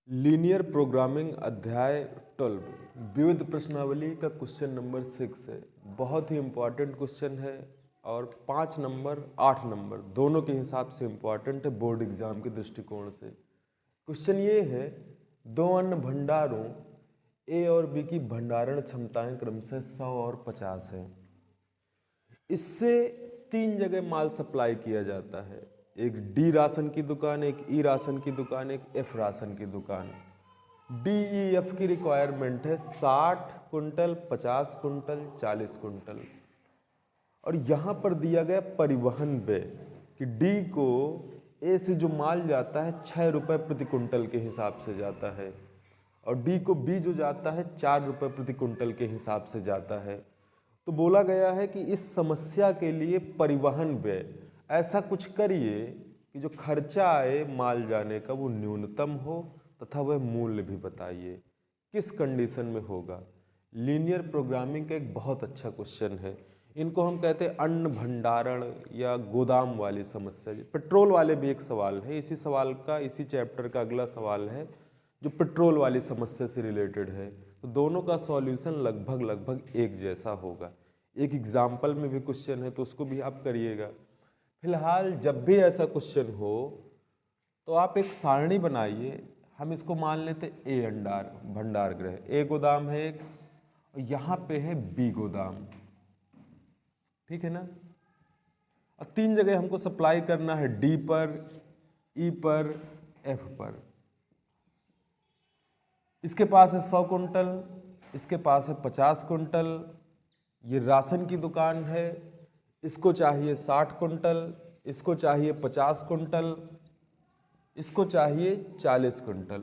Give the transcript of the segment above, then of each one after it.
Linear programming अध्याय 12 विविध प्रश्नावली का क्वेश्चन नंबर 6 है। बहुत ही इम्पॉर्टेंट क्वेश्चन है और 5 नंबर 8 नंबर दोनों के हिसाब से इम्पॉर्टेंट है बोर्ड एग्जाम के दृष्टिकोण से। क्वेश्चन ये है, दो अन्न भंडारों ए और बी की भंडारण क्षमताएं क्रमशः 100 और 50 है। इससे 3 जगह माल सप्लाई किया जाता है, एक डी राशन की दुकान, एक ई राशन की दुकान, एक एफ राशन की दुकान। डी ई एफ की रिक्वायरमेंट है 60 कुंटल, 50 कुंटल, 40 कुंटल। और यहाँ पर दिया गया परिवहन व्यय कि डी को ए से जो माल जाता है 6 रुपये प्रति कुंटल के हिसाब से जाता है और डी को बी जो जाता है 4 रुपये प्रति कुंटल के हिसाब से जाता है। तो बोला गया है कि इस समस्या के लिए परिवहन व्यय ऐसा कुछ करिए कि जो खर्चा आए माल जाने का वो न्यूनतम हो तथा वह मूल्य भी बताइए। किस कंडीशन में होगा? लीनियर प्रोग्रामिंग का एक बहुत अच्छा क्वेश्चन है। इनको हम कहते हैं अन्न भंडारण या गोदाम वाली समस्या। पेट्रोल वाले भी एक सवाल है, इसी सवाल का इसी चैप्टर का अगला सवाल है जो पेट्रोल वाली समस्या से रिलेटेड है। तो दोनों का सॉल्यूशन लगभग एक जैसा होगा। एक एग्जाम्पल में भी क्वेश्चन है तो उसको भी आप करिएगा। फिलहाल जब भी ऐसा क्वेश्चन हो तो आप एक सारणी बनाइए। हम इसको मान लेते ए भंडार गृह, ए गोदाम है एक, और यहाँ पे है बी गोदाम, ठीक है ना। और 3 जगह हमको सप्लाई करना है, डी पर, ई पर, एफ पर। इसके पास है 100 कुंटल, इसके पास है 50 कुंटल। ये राशन की दुकान है, इसको चाहिए 60 कुंटल, इसको चाहिए 50 कुंटल, इसको चाहिए 40 कुंटल।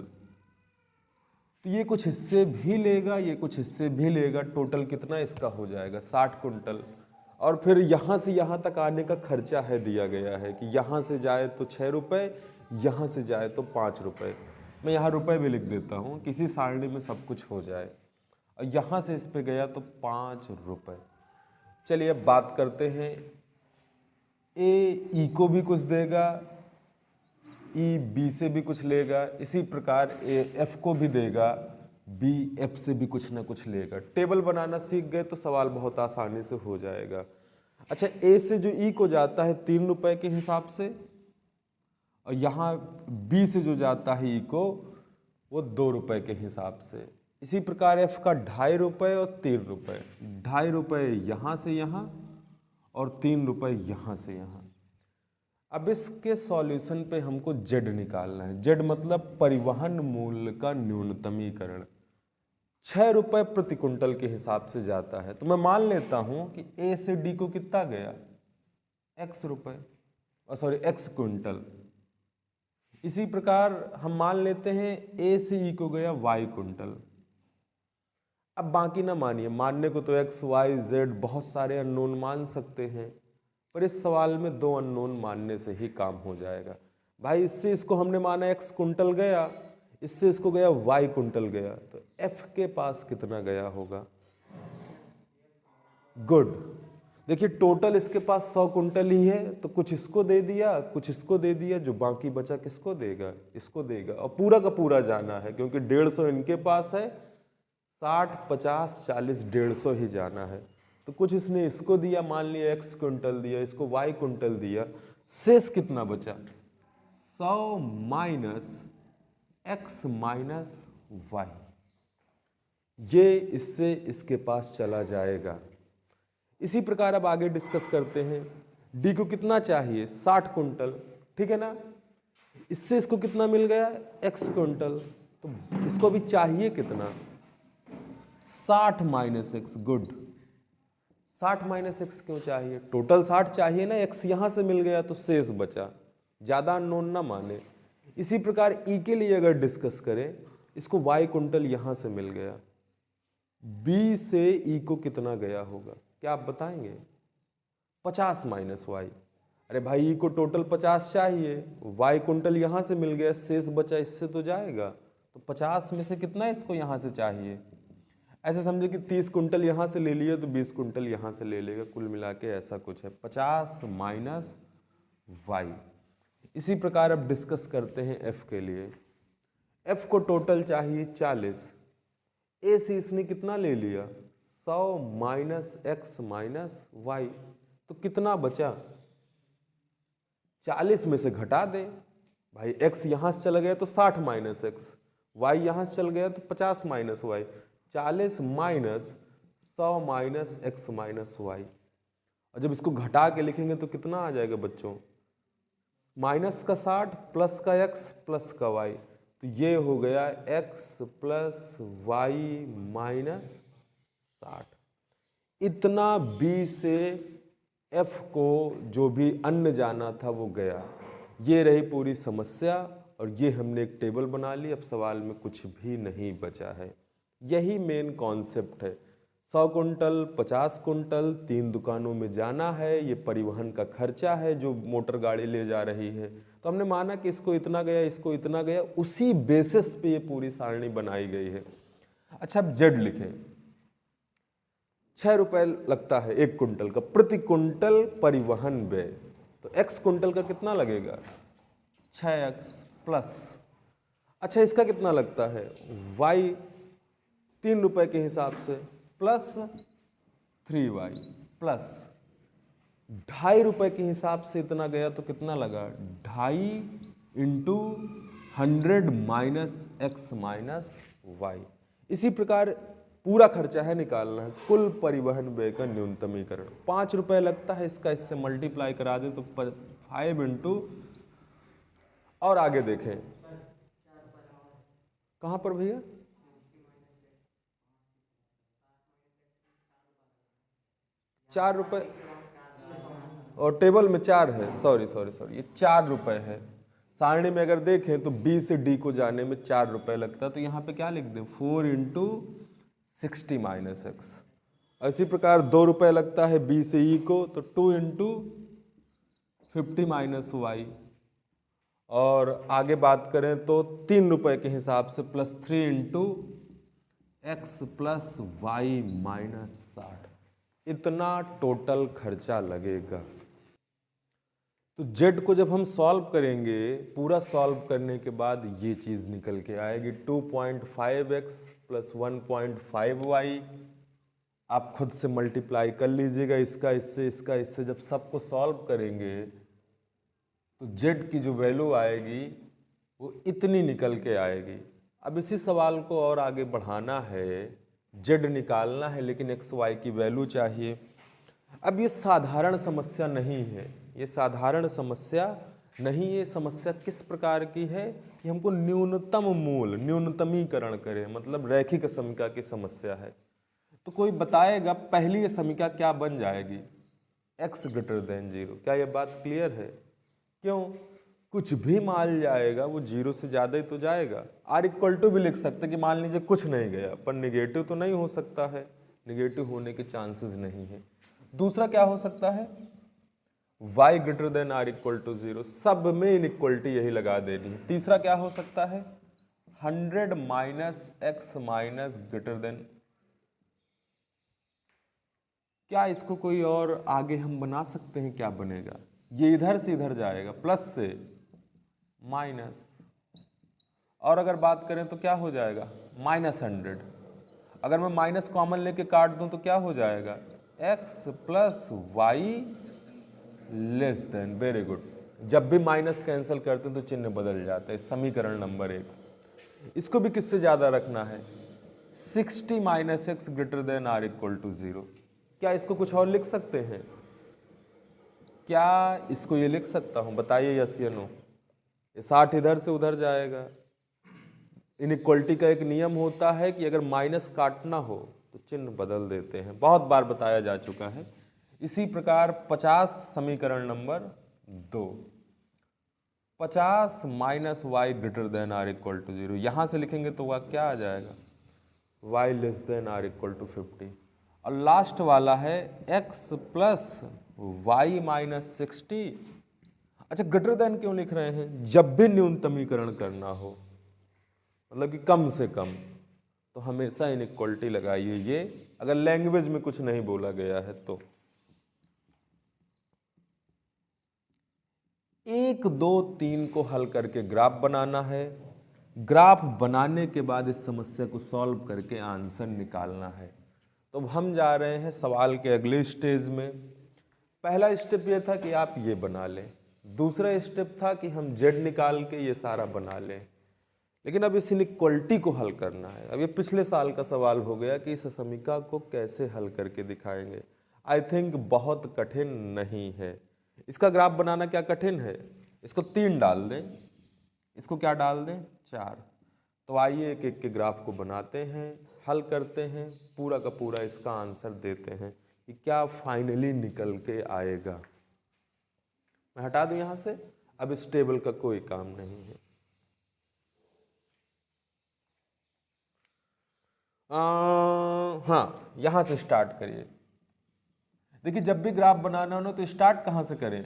तो ये कुछ हिस्से भी लेगा, ये कुछ हिस्से भी लेगा। टोटल कितना इसका हो जाएगा? 60 कुंटल। और फिर यहाँ से यहाँ तक आने का खर्चा है, दिया गया है कि यहाँ से जाए तो 6 रुपये, यहाँ से जाए तो 5 रुपये। मैं यहाँ रुपये भी लिख देता हूँ, किसी सारणी में सब कुछ हो जाए। और यहाँ से इस पे गया तो 5 रुपये। चलिए अब बात करते हैं। ए ई को भी कुछ देगा, ई बी से भी कुछ लेगा, इसी प्रकार ए एफ को भी देगा, बी एफ से भी कुछ ना कुछ लेगा। टेबल बनाना सीख गए तो सवाल बहुत आसानी से हो जाएगा। अच्छा, ए से जो ई को जाता है 3 रुपये के हिसाब से, और यहाँ बी से जो जाता है ई को वो 2 रुपये के हिसाब से। इसी प्रकार एफ का 2.5 रुपये और 3 रुपये, 2.5 रुपये यहाँ से यहाँ और 3 रुपये यहाँ से यहाँ। अब इसके सॉल्यूशन पे हमको जेड निकालना है। जेड मतलब परिवहन मूल्य का न्यूनतमीकरण। 6 रुपये प्रति कुंटल के हिसाब से जाता है, तो मैं मान लेता हूँ कि ए से डी को कितना गया? एक्स रुपये, एक्स कुंटल। इसी प्रकार हम मान लेते हैं ए से ई को गया वाई कुंटल। अब बाकी ना मानिए, मानने को तो एक्स वाई जेड बहुत सारे अननोन मान सकते हैं, पर इस सवाल में 2 अननोन मानने से ही काम हो जाएगा। भाई इससे इसको हमने माना एक्स कुंटल गया, इससे इसको गया वाई कुंटल गया, तो एफ के पास कितना गया होगा? गुड। देखिए टोटल इसके पास 100 कुंटल ही है, तो कुछ इसको दे दिया, कुछ इसको दे दिया, जो बाकी बचा किसको देगा? इसको देगा। और पूरा का पूरा जाना है क्योंकि 150 इनके पास है, 60, 50, 40, 150 ही जाना है। तो कुछ इसने इसको दिया, मान लिया एक्स कुंटल दिया, इसको वाई कुंटल दिया, शेष कितना बचा? 100 माइनस एक्स माइनस वाई। ये इससे इसके पास चला जाएगा। इसी प्रकार अब आगे डिस्कस करते हैं। डी को कितना चाहिए? 60 कुंटल, ठीक है ना। इससे इसको कितना मिल गया? X quintal. तो इसको भी चाहिए कितना? 60 minus x. Good. 60 minus x क्यों चाहिए? टोटल 60 चाहिए ना, एक्स यहां से मिल गया तो शेष बचा। ज्यादा अननोन ना माने। इसी प्रकार ई के लिए अगर डिस्कस करें, इसको वाई कुंटल यहां से मिल गया, बी से ई को कितना गया होगा? क्या आप बताएंगे? 50 माइनस वाई। अरे भाई ई को टोटल 50 चाहिए, वाई कुंटल यहां से मिल गया, शेष बचा, इससे तो जाएगा। तो 50 में से कितना इसको यहां से चाहिए? ऐसे समझे कि 30 कुंटल यहाँ से ले लिया तो 20 कुंटल यहाँ से ले लेगा, कुल मिला के ऐसा कुछ है। 50 माइनस वाई। इसी प्रकार अब डिस्कस करते हैं एफ के लिए। f को टोटल चाहिए 40, a से इसने कितना ले लिया 100 माइनस एक्स माइनस वाई, तो कितना बचा 40 में से घटा दे भाई, x यहां से चला गया तो 60 माइनस एक्स, y यहां से चल गया तो 50 minus Y, 40 minus 100 minus X minus Y. और जब इसको घटा के लिखेंगे तो कितना आ जाएगा बच्चों, माइनस का 60 प्लस का x प्लस का y, तो ये हो गया x प्लस वाई माइनस 60। इतना b से f को जो भी अन्य जाना था वो गया। ये रही पूरी समस्या और ये हमने एक टेबल बना ली। अब सवाल में कुछ भी नहीं बचा है। यही मेन कॉन्सेप्ट है। 100 कुंटल 50 कुंटल 3 दुकानों में जाना है, ये परिवहन का खर्चा है जो मोटर गाड़ी ले जा रही है। तो हमने माना कि इसको इतना गया, इसको इतना गया, उसी बेसिस पे ये पूरी सारणी बनाई गई है। अच्छा, अब जेड लिखें। 6 रुपए लगता है 1 कुंटल का, प्रति कुंटल परिवहन व्यय। तो x कुंटल का कितना लगेगा 6x प्लस, अच्छा इसका कितना लगता है y 3 रुपए के हिसाब से प्लस 3y प्लस 2.5 रुपए के हिसाब से इतना गया तो कितना लगा 2.5 into 100 minus X minus Y. इसी प्रकार पूरा खर्चा है निकालना है, कुल परिवहन व्यय का न्यूनतमीकरण। 5 रुपए लगता है इसका, इससे मल्टीप्लाई करा दे तो 5 इंटू, और आगे देखें कहां पर भैया, ₹4 और टेबल में 4 है, सॉरी ये 4 रुपए है। सारणी में अगर देखें तो बी से डी को जाने में 4 रुपए लगता है, तो यहाँ पे क्या लिख दें 4 इंटू 60 माइनस एक्स। इसी प्रकार 2 रुपए लगता है बी से ई को, तो 2 इंटू 50 माइनस वाई। और आगे बात करें तो 3 रुपए के हिसाब से plus 3 into X plus Y minus 60। इतना टोटल खर्चा लगेगा। तो जेड को जब हम सॉल्व करेंगे, पूरा सॉल्व करने के बाद ये चीज़ निकल के आएगी 2.5x प्लस 1.5y। आप खुद से मल्टीप्लाई कर लीजिएगा इसका इससे, इसका इससे। जब सबको सॉल्व करेंगे तो जेड की जो वैल्यू आएगी वो इतनी निकल के आएगी। अब इसी सवाल को और आगे बढ़ाना है, जेड निकालना है लेकिन एक्स वाई की वैल्यू चाहिए। अब ये साधारण समस्या नहीं है, ये साधारण समस्या नहीं, ये समस्या किस प्रकार की है कि हमको न्यूनतम मूल, न्यूनतमीकरण करें, मतलब रैखिक समीकरण की समस्या है। तो कोई बताएगा पहली ये समीकरण क्या बन जाएगी, x ग्रेटर देन 0। क्या ये बात क्लियर है? क्यों? कुछ भी मान जाएगा वो 0 से ज़्यादा ही तो जाएगा। r इक्वल टू भी लिख सकते कि मान लीजिए कुछ नहीं गया, पर निगेटिव तो नहीं हो सकता है, निगेटिव होने के चांसेस नहीं है। दूसरा क्या हो सकता है, y greater than r equal to 0, सब में इनइक्वलिटी यही लगा देनी है। तीसरा क्या हो सकता है, 100 minus X minus greater than, क्या इसको कोई और आगे हम बना सकते हैं? क्या बनेगा, ये इधर से इधर जाएगा, प्लस से माइनस, और अगर बात करें तो क्या हो जाएगा -100। अगर मैं माइनस कॉमन लेके काट दूं तो क्या हो जाएगा, x plus Y less than. Very good. जब भी माइनस कैंसिल करते हैं तो चिन्ह बदल जाता है। समीकरण नंबर 1। इसको भी किससे ज्यादा रखना है, 60 minus X greater than or equal to 0। क्या इसको कुछ और लिख सकते हैं? क्या इसको ये लिख सकता हूं? बताइए यस या नो। ये 60 इधर से उधर जाएगा। इनइक्वलिटी का एक नियम होता है कि अगर माइनस काटना हो तो चिन्ह बदल देते हैं, बहुत बार बताया जा चुका है। इसी प्रकार 50 समीकरण number 2, 50 minus Y greater than or equal to 0, यहां से लिखेंगे तो वह क्या आ जाएगा, y less than or equal to 50। और लास्ट वाला है x प्लस वाई माइनस 60। अच्छा, ग्रेटर देन क्यों लिख रहे हैं? जब भी न्यूनतमीकरण करना हो, मतलब कि कम से कम, तो हमेशा इनइक्वलिटी लगाइए। ये अगर लैंग्वेज में कुछ नहीं बोला गया है तो 1, 2, 3 को हल करके ग्राफ बनाना है। ग्राफ बनाने के बाद इस समस्या को सॉल्व करके आंसर निकालना है। तो अब हम जा रहे हैं सवाल के अगले स्टेज में। पहला स्टेप ये था कि आप ये बना लें, दूसरा स्टेप था कि हम जेड निकाल के ये सारा बना लें, लेकिन अब इस इनइक्वालिटी को हल करना है। अब ये पिछले साल का सवाल हो गया कि इस समीकरण को कैसे हल करके दिखाएंगे। आई थिंक बहुत कठिन नहीं है। इसका ग्राफ बनाना क्या कठिन है? इसको 3 डाल दें, इसको क्या डाल दें 4। तो आइए एक एक के ग्राफ को बनाते हैं, हल करते हैं, पूरा का पूरा इसका आंसर देते हैं कि क्या फाइनली निकल के आएगा। मैं हटा दूं यहां से, अब इस टेबल का कोई काम नहीं है। हाँ, यहां से स्टार्ट करिए। देखिए, जब भी ग्राफ बनाना हो ना तो स्टार्ट कहां से करें?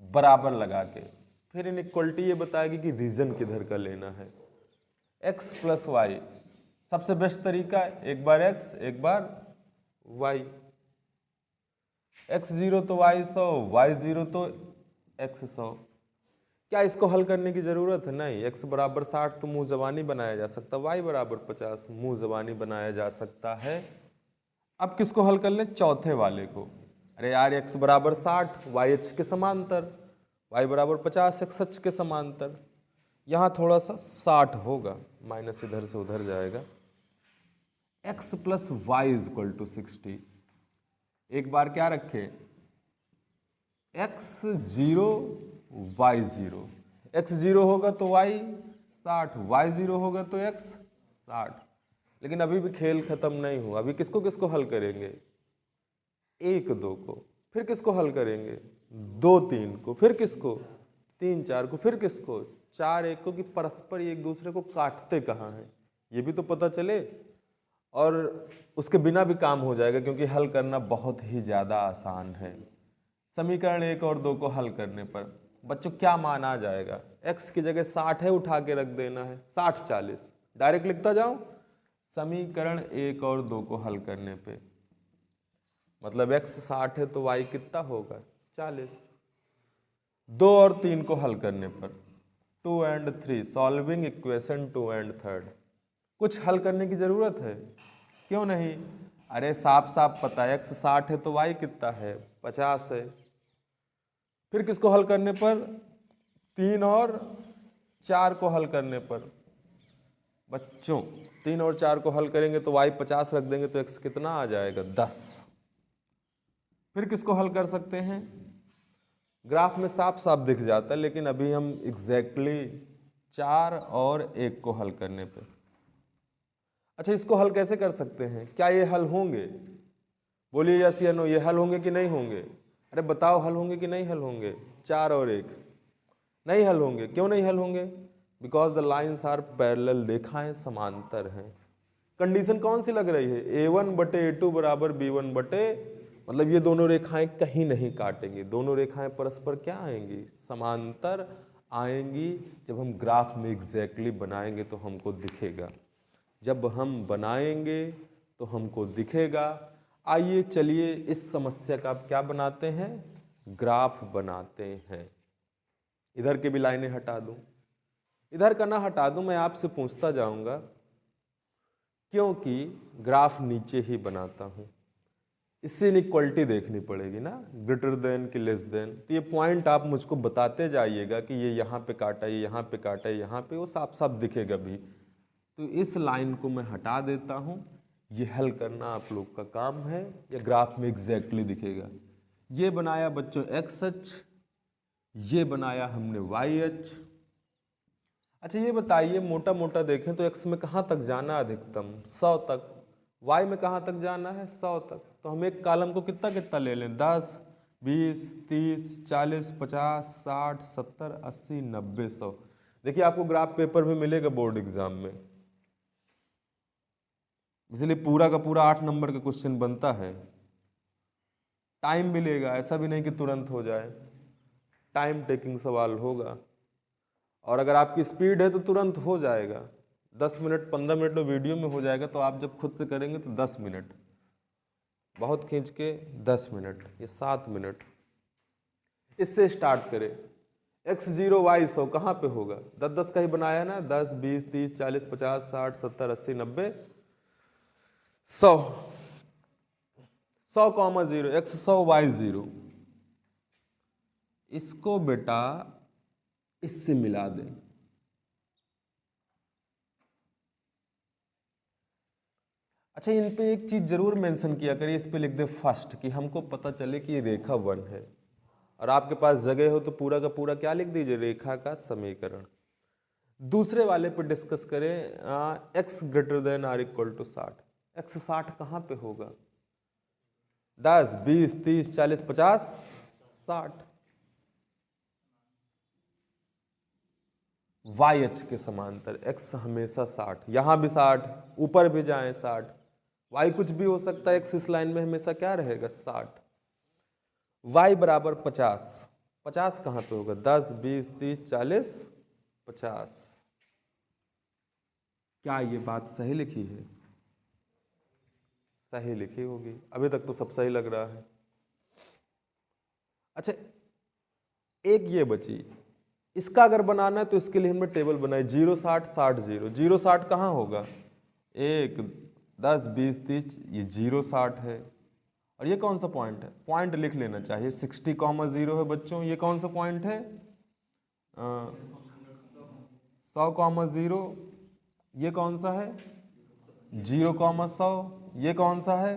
बराबर लगा के। फिर इनइक्वालिटी ये बताएगी कि रीजन किधर का लेना है। x प्लस वाई सबसे बेस्ट तरीका है, एक बार x एक बार y। x 0 तो y 100, y 0 तो x 100। क्या इसको हल करने की जरूरत है? नहीं। x बराबर 60 तो मुंह जबानी बनाया जा सकता, y बराबर 50 मुंह जबानी बनाया जा सकता है। अब किसको हल कर लें? चौथे वाले को। अरे यार, x बराबर 60 y h के समांतर, y बराबर 50 x h के समांतर। यहाँ थोड़ा सा 60 होगा, माइनस इधर से उधर जाएगा। x plus Y is equal to 60। एक बार क्या रखे? x 0 y 0। x 0 होगा तो y 60, y 0 होगा तो x 60। लेकिन अभी भी खेल खत्म नहीं हुआ। अभी किसको किसको हल करेंगे? 1 2 को। फिर किसको हल करेंगे? 2 3 को। फिर किसको? 3 4 को। फिर किसको? 4 1 को। कि परस्पर एक दूसरे को काटते कहाँ हैं ये भी तो पता चले, और उसके बिना भी काम हो जाएगा, क्योंकि हल करना बहुत ही ज़्यादा आसान है। समीकरण 1 और 2 को हल करने पर बच्चों क्या मान आ जाएगा? x की जगह 60 है, उठा के रख देना है, 60 40। डायरेक्ट लिखता जाऊं, समीकरण 1 और 2 को हल करने पे मतलब x 60 है तो y कितना होगा? 40। 2 और 3 को हल करने पर 2 and 3 सॉल्विंग इक्वेशन 2 and 3। कुछ हल करने की जरूरत है? क्यों नहीं? अरे साफ साफ पता है, x 60 है तो y कितना है? 50 है। फिर किसको हल करने पर? 3 और 4 को हल करने पर बच्चों 3 और 4 को हल करेंगे तो y 50 रख देंगे तो x कितना आ जाएगा? 10। फिर किसको हल कर सकते हैं? ग्राफ में साफ साफ दिख जाता है, लेकिन अभी हम एग्जैक्टली 4 और 1 को हल करने पे। अच्छा, इसको हल कैसे कर सकते हैं? क्या ये हल होंगे? बोलिए यस या नो, ये हल होंगे कि नहीं होंगे? अरे बताओ, हल होंगे कि नहीं हल होंगे? 4 और 1 नहीं हल होंगे। क्यों नहीं हल होंगे? Because the lines are parallel, रेखाएं समांतर हैं। कंडीशन कौन सी लग रही है? a1 बटे a2 बराबर b1 बटे, मतलब ये दोनों रेखाएं कहीं नहीं काटेंगी, दोनों रेखाएं परस्पर क्या आएंगी? समांतर आएंगी। जब हम ग्राफ में एग्जैक्टली बनाएंगे तो हमको दिखेगा, जब हम बनाएंगे तो हमको दिखेगा। आइए चलिए इस समस्या का आप क्या बनाते हैं? ग्राफ बनाते हैं। इधर की भी लाइनें हटा दूं, इधर का ना हटा दूं, मैं आपसे पूछता जाऊंगा, क्योंकि ग्राफ नीचे ही बनाता हूं। इससे इनइक्वालिटी देखनी पड़ेगी ना, ग्रेटर देन कि लेस देन। तो ये पॉइंट आप मुझको बताते जाइएगा कि ये यहाँ पे काटा, ये यहाँ पे काटा, यहाँ पे, वो साफ साफ दिखेगा भी। तो इस लाइन को मैं हटा देता हूँ। ये हल करना आप लोग का काम है, या ग्राफ में एग्जैक्टली दिखेगा। ये बनाया बच्चों एक्स अक्ष, ये बनाया हमने वाई अक्ष। अच्छा ये बताइए, मोटा मोटा देखें तो एक्स में कहाँ तक जाना अधिकतम? 100 तक। वाई में कहाँ तक जाना है? 100 तक। तो हम एक कॉलम को कितना कितना ले लें? 10 20 30 40 50 60 70 80 90 100। देखिए आपको ग्राफ पेपर में मिलेगा बोर्ड एग्जाम में, इसलिए पूरा का पूरा 8 नंबर का क्वेश्चन बनता है। टाइम मिलेगा, ऐसा भी नहीं कि तुरंत हो जाए, टाइम टेकिंग सवाल होगा। और अगर आपकी स्पीड है तो तुरंत हो जाएगा, 10 मिनट 15 मिनट में वीडियो में हो जाएगा। तो आप जब खुद से करेंगे तो 10 मिनट, बहुत खींच के 10 मिनट, ये 7 मिनट। इससे स्टार्ट करें, x0 y100 कहाँ पे होगा? 10-10 का ही बनाया ना, 10, 20, 30, 40, 50, 60, 70, 80, 90, 100, 100,0 x100 y0। इसको बेटा इससे मिला दे। अच्छा, इन पे एक चीज जरूर मेंशन किया करिए, इस पे लिख दे फर्स्ट, कि हमको पता चले कि ये रेखा 1 है, और आपके पास जगह हो तो पूरा का पूरा क्या लिख दीजिए? रेखा का समीकरण। दूसरे वाले पे डिस्कस करें, x greater than or equal to 60। x 60 कहाँ पे होगा? 10, 20, 30, 40, 50, 60। वाई अक्ष के समांतर x हमेशा 60, यहां भी 60, ऊपर भी जाएं 60, y कुछ भी हो सकता है, x इस लाइन में हमेशा क्या रहेगा? 60। y बराबर 50, 50 कहाँ पे होगा? 10, 20, 30, 40, 50। क्या ये बात सही लिखी है? सही लिखी होगी, अभी तक तो सब सही लग रहा है। अच्छा, एक ये बची, इसका अगर बनाना है तो इसके लिए हमने टेबल बनाई 0, 60, 60, 0। 0, 60 कहाँ होगा? 1, 10, 20, 30, ये 0, 60 है। और ये कौन सा पॉइंट है? पॉइंट लिख लेना चाहिए, 60,0 है बच्चों। ये कौन सा पॉइंट है? 100,0। ये कौन सा है? 0,100। ये कौन सा है?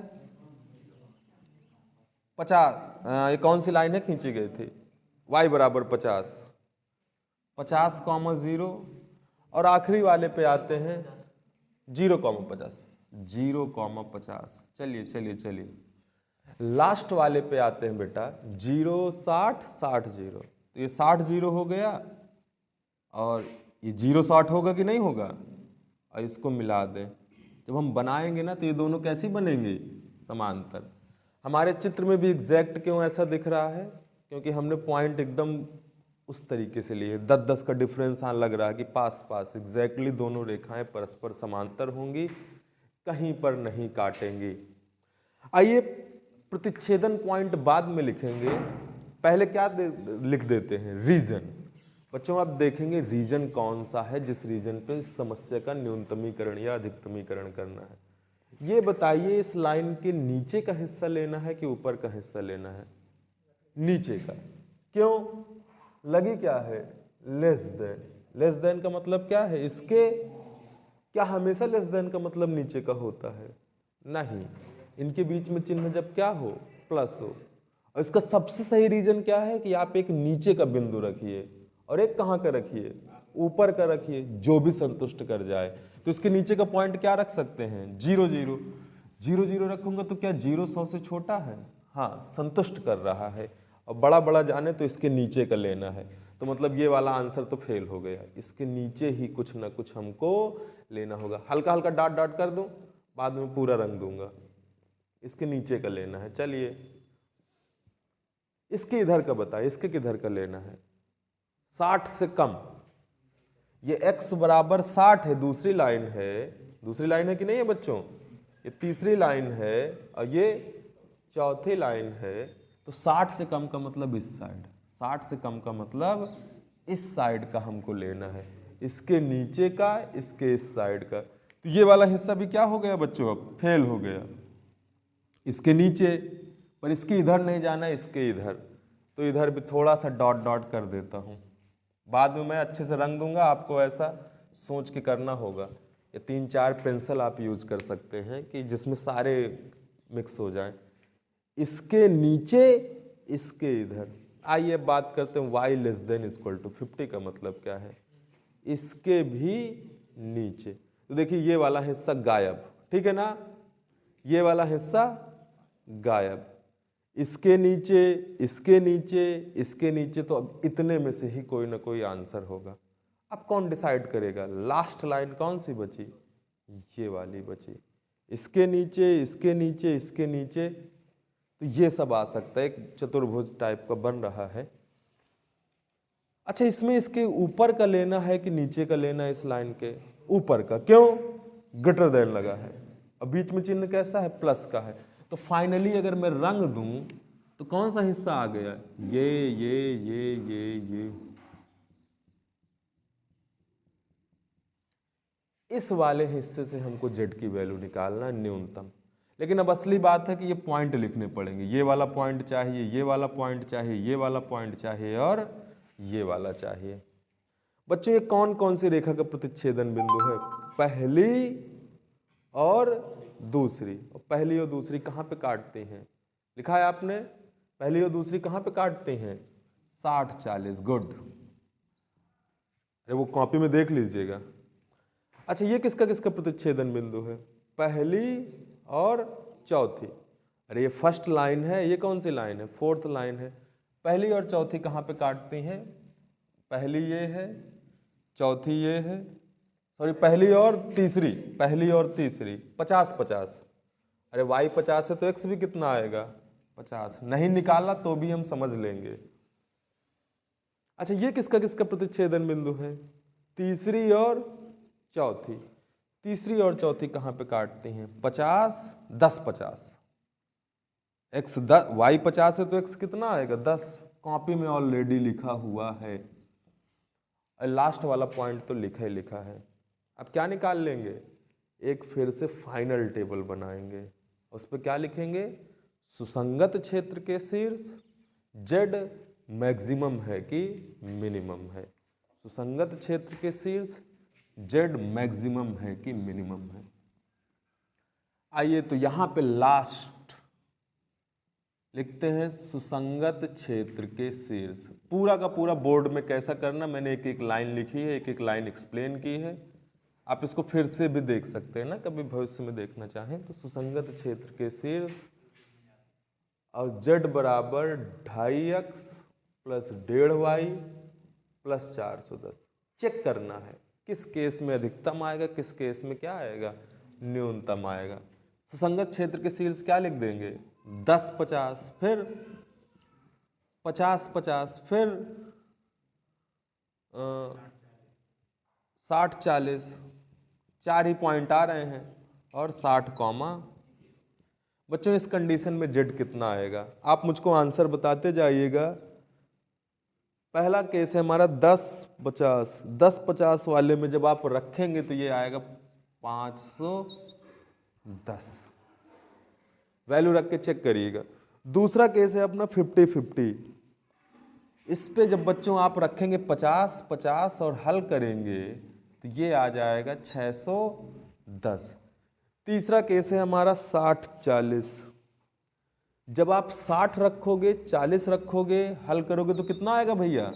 50। ये कौन सी लाइन है खींची गई थी? y बराबर 50, 50,0। और आखिरी वाले पे आते हैं 0,50, 0,50। चलिए चलिए चलिए, लास्ट वाले पे आते हैं बेटा 0, 60, 60, 0। तो ये 60, 0 हो गया, और ये 0, 60 होगा कि नहीं होगा? और इसको मिला दें, जब हम बनाएंगे ना तो ये दोनों कैसी बनेंगे? समांतर। हमारे चित्र में भी एग्जैक्ट क्यों ऐसा दिख रहा है? क्योंकि हमने पॉइंट एकदम उस तरीके से लिए, 10-10 का डिफरेंस हाँ लग रहा है कि पास पास एग्जैक्टली दोनों रेखाएं परस्पर समांतर होंगी, कहीं पर नहीं काटेंगी। आइए प्रतिच्छेदन पॉइंट बाद में लिखेंगे, पहले क्या लिख देते हैं? रीजन। बच्चों आप देखेंगे रीजन कौन सा है जिस रीजन पे इस समस्या का न्यूनतमीकरण या अधिकतमीकरण करना है। ये बताइए, इस लाइन के नीचे का हिस्सा लेना है कि ऊपर का हिस्सा लेना है? नीचे का। क्यों? लगी क्या है? Less than. लेस देन का मतलब क्या है? इसके क्या हमेशा लेस देन का मतलब नीचे का होता है? नहीं, इनके बीच में चिन्ह जब क्या हो? प्लस हो। और इसका सबसे सही रीजन क्या है कि आप एक नीचे का बिंदु रखिए और एक कहाँ का रखिए? ऊपर का रखिए, जो भी संतुष्ट कर जाए। तो इसके नीचे का पॉइंट क्या रख सकते हैं? 0, 0। 0, 0 रखूंगा तो क्या 0 100 से छोटा है? हाँ, संतुष्ट कर रहा है। और बड़ा बड़ा जाने तो इसके नीचे का लेना है, तो मतलब ये वाला आंसर तो फेल हो गया। इसके नीचे ही कुछ ना कुछ हमको लेना होगा। हल्का हल्का डॉट डॉट कर दूं, बाद में पूरा रंग दूंगा। इसके नीचे का लेना है। चलिए, इसके इधर का बताइए, इसके किधर का लेना है? 60 से कम। ये x बराबर 60 है, दूसरी लाइन है। दूसरी लाइन है कि नहीं है बच्चों? ये तीसरी लाइन है और ये चौथी लाइन है। तो 60 से कम का मतलब इस साइड, 60 से कम का मतलब इस साइड का हमको लेना है। इसके नीचे का, इसके इस साइड का। तो ये वाला हिस्सा भी क्या हो गया बच्चों? अब फेल हो गया। इसके नीचे, पर इसके इधर नहीं जाना, इसके इधर। तो इधर भी थोड़ा सा डॉट डॉट कर देता हूँ, बाद में मैं अच्छे से रंग दूंगा। आपको ऐसा सोच के करना होगा। ये 3-4 पेंसिल आप यूज कर सकते हैं कि जिसमें सारे मिक्स हो जाएं। इसके नीचे, इसके इधर। आइए बात करते हैं y less than equal to 50 का मतलब क्या है? इसके भी नीचे। तो देखिए ये वाला हिस्सा गायब, ठीक है ना? ये वाला हिस्सा गायब। इसके नीचे, इसके नीचे, इसके नीचे। तो अब इतने में से ही कोई ना कोई आंसर होगा। अब कौन डिसाइड करेगा? लास्ट लाइन कौन सी बची? ये वाली बची। इसके नीचे, इसके नीचे, इसके नीचे। तो ये सब आ सकता है, एक चतुर्भुज टाइप का बन रहा है। अच्छा, इसमें इसके ऊपर का लेना है कि नीचे का लेना है? इस लाइन के ऊपर का। क्यों? ग्रेटर देन लगा है। अब बीच में चिन्ह कैसा है? प्लस का है। तो फाइनली अगर मैं रंग दूं तो कौन सा हिस्सा आ गया? ये। इस वाले हिस्से से हमको जेड की वैल्यू निकालना है न्यूनतम। लेकिन अब असली बात है कि ये पॉइंट लिखने पड़ेंगे, ये वाला पॉइंट चाहिए, ये वाला पॉइंट चाहिए, ये वाला पॉइंट चाहिए और ये वाला चाहिए। बच्चों ये कौन कौन सी रेखा का प्रतिच्छेदन बिंदु है? पहली और दूसरी। और पहली और दूसरी कहाँ पे काटते हैं? लिखा है आपने, पहली और दूसरी कहाँ पे काटते हैं? 60-40। गुड, अरे वो कॉपी में देख लीजिएगा। अच्छा ये किसका किसका प्रतिच्छेदन बिंदु है? पहली और चौथी। अरे ये फर्स्ट लाइन है, ये कौन सी लाइन है? फोर्थ लाइन है। पहली और चौथी कहाँ पे काटती हैं? पहली ये है, चौथी ये है, सॉरी पहली और तीसरी, पहली और तीसरी 50-50। अरे y 50 है तो x भी कितना आएगा? 50। नहीं निकाला तो भी हम समझ लेंगे। अच्छा ये किसका किसका प्रतिच्छेदन बिंदु है? तीसरी और चौथी। तीसरी और चौथी कहाँ पे काटती हैं? 50-10-50। x y 50 है तो x कितना आएगा? 10। कॉपी में ऑलरेडी लिखा हुआ है, लास्ट वाला पॉइंट तो लिखा ही लिखा है। अब क्या निकाल लेंगे? एक फिर से फाइनल टेबल बनाएंगे, उस पर क्या लिखेंगे? सुसंगत क्षेत्र के शीर्ष जेड मैक्सिमम है कि मिनिमम है। सुसंगत क्षेत्र के शीर्ष जेड मैक्सिमम है कि मिनिमम है। आइए तो यहां पे लास्ट लिखते हैं सुसंगत क्षेत्र के शीर्ष। पूरा का पूरा बोर्ड में कैसा करना, मैंने एक एक लाइन लिखी है, एक एक लाइन एक्सप्लेन की है। आप इसको फिर से भी देख सकते हैं ना, कभी भविष्य में देखना चाहें तो। सुसंगत क्षेत्र के शीर्ष और z बराबर 2.5x plus 1.5y plus 410। Check करना है किस केस में अधिकतम आएगा, किस केस में क्या आएगा? न्यूनतम आएगा। सुसंगत क्षेत्र के शीर्ष क्या लिख देंगे? 10-50, फिर 50-50, फिर 60-40, 4 ही पॉइंट आ रहे हैं, और 60 कॉमा। बच्चों इस कंडीशन में जेड कितना आएगा? आप मुझको आंसर बताते जाइएगा। पहला केस है हमारा 10-50। 10-50 वाले में जब आप रखेंगे तो ये आएगा 510। वैल्यू रख के चेक करिएगा। दूसरा केस है अपना 50-50। इस पे जब बच्चों आप रखेंगे 50-50 और हल करेंगे तो ये आ जाएगा 610। तीसरा केस है हमारा 60-40। जब आप 60 रखोगे, 40 रखोगे, हल करोगे तो कितना आएगा भैया?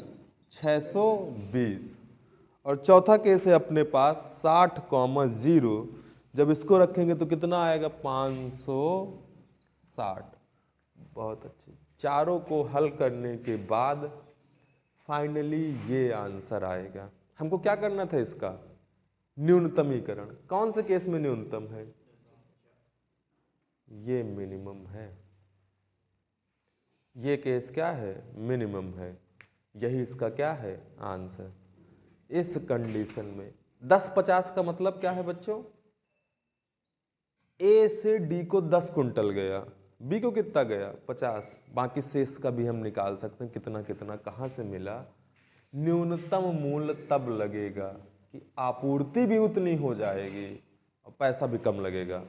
620। और चौथा केस है अपने पास 60,0। जब इसको रखेंगे तो कितना आएगा? 560। बहुत अच्छे। चारों को हल करने के बाद फाइनली ये आंसर आएगा। हमको क्या करना था? इसका न्यूनतमीकरण। कौन से केस में न्यूनतम है? ये मिनिमम है। ये केस क्या है? मिनिमम है। यही इसका क्या है? आंसर। इस कंडीशन में 10-50 का मतलब क्या है बच्चों? ए से डी को 10 कुंटल गया, बी को कितना गया? 50। बाकी शेष का भी हम निकाल सकते हैं, कितना कितना कहाँ से मिला। न्यूनतम मूल्य तब लगेगा कि आपूर्ति भी उतनी हो जाएगी और पैसा भी कम लगेगा।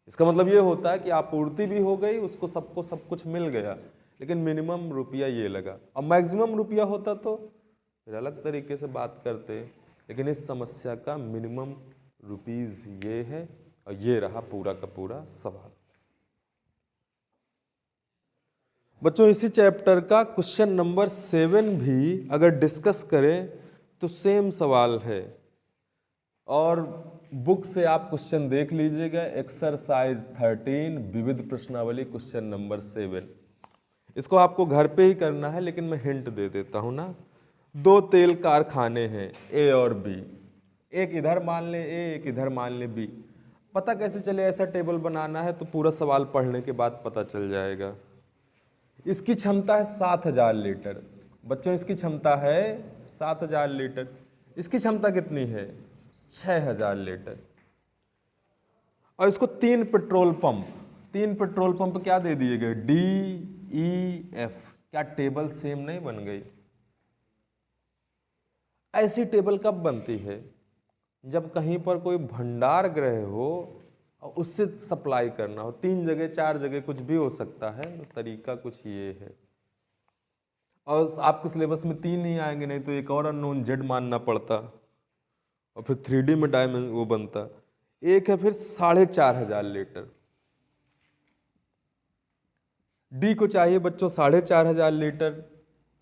इसका मतलब ये होता है कि आपूर्ति भी हो गई, उसको सबको सब कुछ मिल गया, लेकिन मिनिमम रुपया ये लगा। और मैक्सिमम रुपया होता तो फिर अलग तरीके से बात करते, लेकिन इस समस्या का मिनिमम रुपीज ये है, और ये रहा पूरा का पूरा सवाल। बच्चों इसी चैप्टर का क्वेश्चन नंबर 7 भी अगर डिस्कस करें तो सेम सवाल है, और बुक से आप क्वेश्चन देख लीजिएगा। एक्सरसाइज 13 विविध प्रश्नावली क्वेश्चन नंबर 7। इसको आपको घर पे ही करना है, लेकिन मैं हिंट दे देता हूं ना। 2 तेल कारखाने हैं ए और बी। एक इधर मान ले ए, एक इधर मान ले बी। पता कैसे चले? ऐसा टेबल बनाना है तो पूरा सवाल पढ़ने के बाद पता चल जाएगा। इसकी क्षमता है 7000 लीटर। बच्चों इसकी क्षमता है 7000 लीटर। इसकी क्षमता कितनी है? 6000 लीटर। और इसको 3 पेट्रोल पंप क्या दे दिए गए? D E F. क्या टेबल सेम नहीं बन गई? ऐसी टेबल कब बनती है? जब कहीं पर कोई भंडार गृह हो और उससे सप्लाई करना हो, 3 जगह 4 जगह कुछ भी हो सकता है, तो तरीका कुछ ये है। और आपके सिलेबस में 3 नहीं आएंगे, नहीं तो एक और अननोन जेड मानना पड़ता और फिर 3D में डायमेंशन वो बनता। एक है फिर 4500 लीटर। डी को चाहिए बच्चों 4500 लीटर,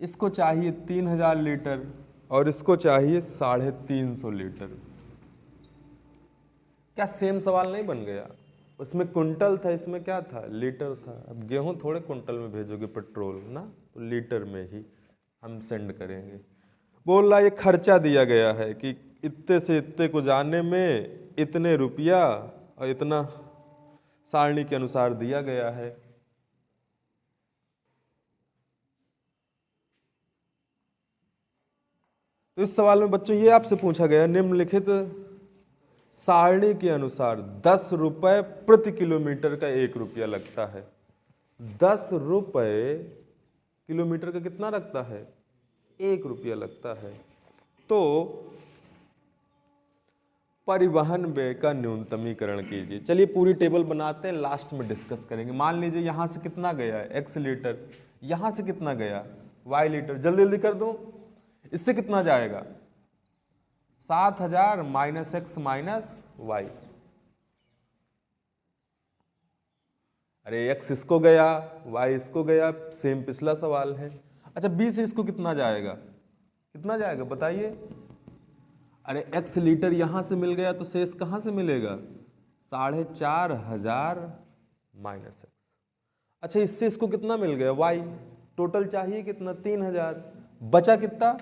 इसको चाहिए 3000 लीटर और इसको चाहिए 350 लीटर। क्या सेम सवाल नहीं बन गया? उसमें कुंटल था, इसमें क्या था? लीटर था। अब गेहूं थोड़े कुंटल में भेजोगे पेट्रोल ना, तो लीटर में ही हम सेंड करेंगे। बोल रहा ये खर्चा दिया गया है कि इतने से इतने को जाने में इतने रुपया और इतना सारणी के अनुसार दिया गया है। तो इस सवाल में बच्चों ये आपसे पूछा गया, निम्नलिखित सारणी के अनुसार 10 रुपए प्रति किलोमीटर का 1 रुपया लगता है। 10 रुपए किलोमीटर का कितना लगता है? 1 रुपया लगता है। तो परिवहन व्यय का न्यूनतमीकरण कीजिए। चलिए पूरी टेबल बनाते हैं, लास्ट में डिस्कस करेंगे। मान लीजिए यहां से कितना गया है? x litre. यहां से कितना गया? y litre. जल्दी जल्दी कर दूं, इससे कितना जाएगा? 7000 माइनस x माइनस वाई। अरे x इसको गया, y इसको गया, सेम पिछला सवाल है। अच्छा b से इसको कितना जाएगा? कितना जाएगा बताइए? अरे x लीटर यहां से मिल गया तो शेष कहां से मिलेगा? 4500 माइनस x। अच्छा इससे इसको कितना मिल गया? y। टोटल चाहिए कितना? 3000। बचा कितना?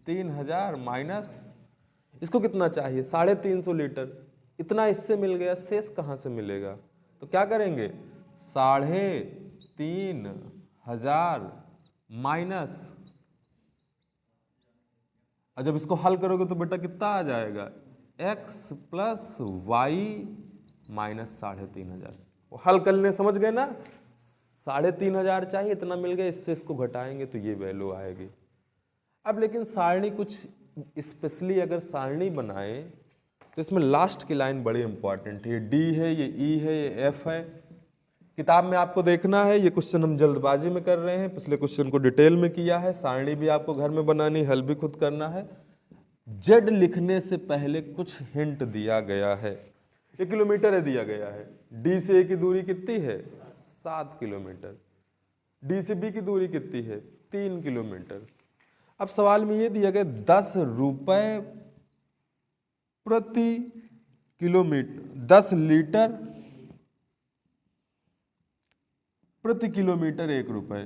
3000 माइनस इसको कितना चाहिए? 350 लीटर। इतना इससे मिल गया, शेष कहां से मिलेगा? तो क्या करेंगे? 3500 माइनस, और जब इसको हल करोगे तो बेटा कितना आ जाएगा? x plus Y minus 3500। वो हल करने समझ गए ना? 3500 चाहिए, इतना मिल गया, इससे इसको घटाएंगे तो ये वैल्यू आएगी। अब लेकिन सारणी कुछ स्पेशली अगर सारणी बनाए तो इसमें लास्ट की लाइन बड़ी इंपॉर्टेंट है। ये डी है, ये ई है, ये एफ है। किताब में आपको देखना है, ये क्वेश्चन हम जल्दबाजी में कर रहे हैं, पिछले क्वेश्चन को डिटेल में किया है। सारणी भी आपको घर में बनानी, हल भी खुद करना है। जेड लिखने से पहले कुछ हिंट दिया गया है। ये किलोमीटर है दिया गया है। डी से ए की दूरी कितनी है? 7 किलोमीटर। डी से बी की दूरी कितनी है? 3 किलोमीटर। अब सवाल में ये दिया गया 10 रुपए प्रति किलोमीटर, 10 लीटर प्रति किलोमीटर 1 रुपए।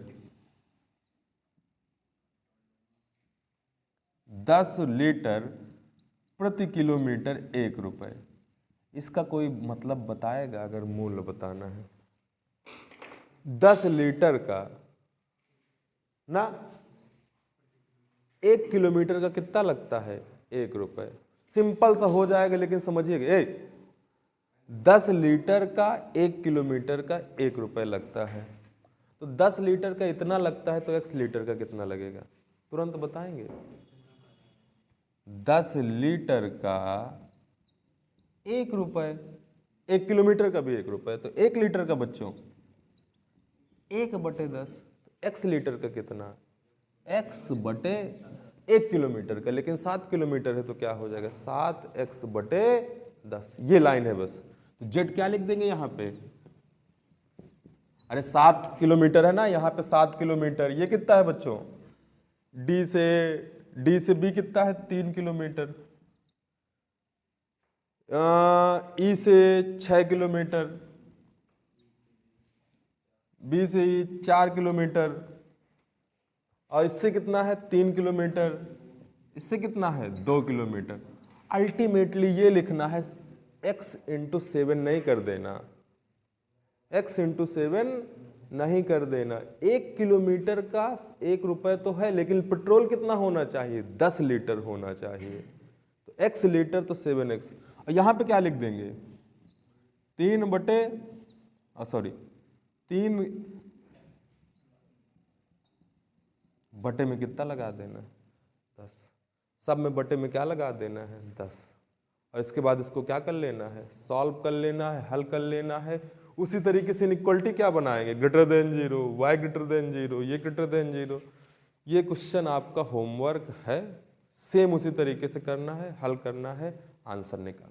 10 लीटर प्रति किलोमीटर 1 रुपए। इसका कोई मतलब बताएगा अगर मूल्य बताना है? 10 लीटर का ना 1 किलोमीटर का कितना लगता है? 1 रुपए। सिंपल सा हो जाएगा, लेकिन समझिएगा 10 लीटर का 1 किलोमीटर का 1 रुपए लगता है, तो 10 लीटर का इतना लगता है, तो x लीटर का कितना लगेगा? तुरंत बताएंगे। 10 लीटर का 1 रुपए, 1 किलोमीटर का भी 1 रुपए, तो 1 लीटर का बच्चों 1/10। x लीटर का कितना? x बटे 1 किलोमीटर का, लेकिन 7 किलोमीटर है तो क्या हो जाएगा? 7x/10। ये लाइन है बस। तो जेड क्या लिख देंगे यहाँ पे? अरे 7 किलोमीटर है ना, यहाँ पे 7 किलोमीटर। ये कितना है बच्चों? डी से बी कितना है? 3 किलोमीटर। ई से 6 किलोमीटर, बी से ई 4 किलोमीटर, और इससे कितना है? 3 किलोमीटर। इससे कितना है? 2 किलोमीटर। अल्टीमेटली ये लिखना है, x इंटू 7 नहीं कर देना, x इंटू 7 नहीं कर देना। 1 किलोमीटर का 1 रुपए तो है, लेकिन पेट्रोल कितना होना चाहिए? 10 लीटर होना चाहिए। तो x लीटर तो 7x। और यहाँ पे क्या लिख देंगे? 3 बटे में कितना लगा देना? 10। सब में बटे में क्या लगा देना है? 10। और इसके बाद इसको क्या कर लेना है, सॉल्व कर लेना है, हल कर लेना है। उसी तरीके से इनइक्वालिटी क्या बनाएंगे, greater than 0, y greater then 0, ये ग्रेटर देन 0। ये क्वेश्चन आपका होमवर्क है, सेम उसी तरीके से करना है, हल करना है, आंसर निकालना।